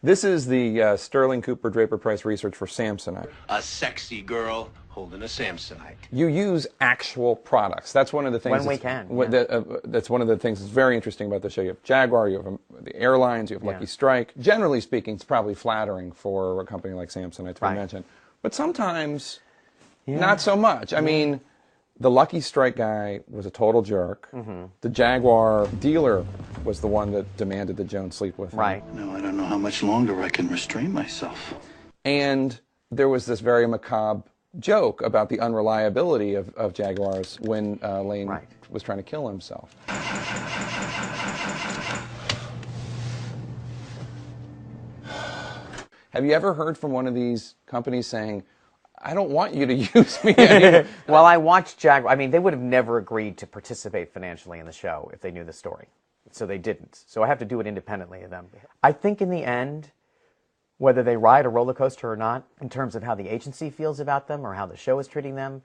This is the Sterling Cooper Draper Price research for Samsonite. A sexy girl holding a Samsonite. You use actual products. That's one of the things. When we can. That's one of the things that's very interesting about the show. You have Jaguar, you have the airlines, you have Lucky Strike. Generally speaking, it's probably flattering for a company like Samsonite to be mentioned. But sometimes, not so much. I mean, the Lucky Strike guy was a total jerk. The Jaguar dealer was the one that demanded that Joan sleep with him. Right. No, I don't know how much longer I can restrain myself. And there was this very macabre joke about the unreliability of Jaguars when Lane was trying to kill himself. Have you ever heard from one of these companies saying, I don't want you to use me anymore? Well, I watched Jaguar. I mean, they would have never agreed to participate financially in the show if they knew the story. So they didn't. So I have to do it independently of them. I think in the end, whether they ride a roller coaster or not, in terms of how the agency feels about them or how the show is treating them,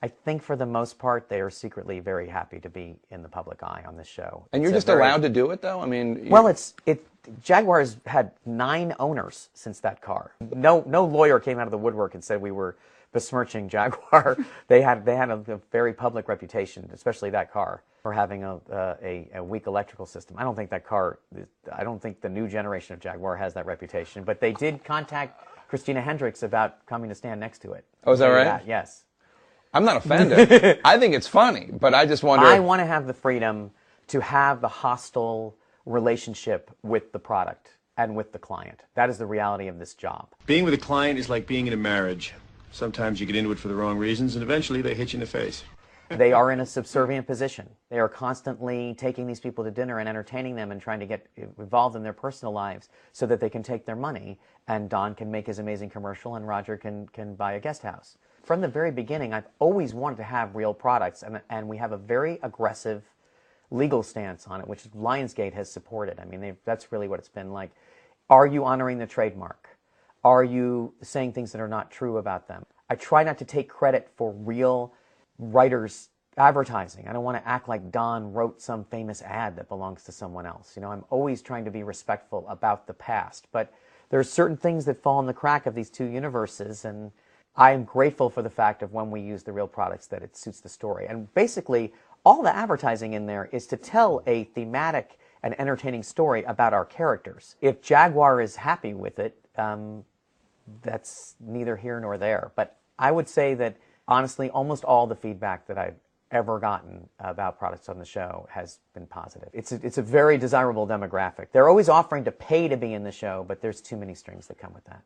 I think for the most part, they are secretly very happy to be in the public eye on this show. And you're just allowed to do it, though? I mean... Well, Jaguar's had 9 owners since that car. No lawyer came out of the woodwork and said we were besmirching Jaguar. They had a very public reputation, especially that car, for having a weak electrical system. I don't think the new generation of Jaguar has that reputation, but they did contact Christina Hendricks about coming to stand next to it. Oh, is that right? Yes. I'm not offended. I think it's funny, but I just wonder... I want to have the freedom to have the hostile relationship with the product and with the client. That is the reality of this job. Being with a client is like being in a marriage. Sometimes you get into it for the wrong reasons, and eventually they hit you in the face. They are in a subservient position. They are constantly taking these people to dinner and entertaining them and trying to get involved in their personal lives so that they can take their money and Don can make his amazing commercial and Roger can buy a guest house. From the very beginning, I've always wanted to have real products, and we have a very aggressive legal stance on it, which Lionsgate has supported. I mean, that's really what it's been like. Are you honoring the trademark? Are you saying things that are not true about them? I try not to take credit for real writers' advertising. I don't want to act like Don wrote some famous ad that belongs to someone else. You know, I'm always trying to be respectful about the past, but there are certain things that fall in the crack of these two universes, and I am grateful for the fact of when we use the real products that it suits the story. And basically, all the advertising in there is to tell a thematic and entertaining story about our characters. If Jaguar is happy with it, that's neither here nor there. But I would say that, honestly, almost all the feedback that I've ever gotten about products on the show has been positive. It's a very desirable demographic. They're always offering to pay to be in the show, but there's too many strings that come with that.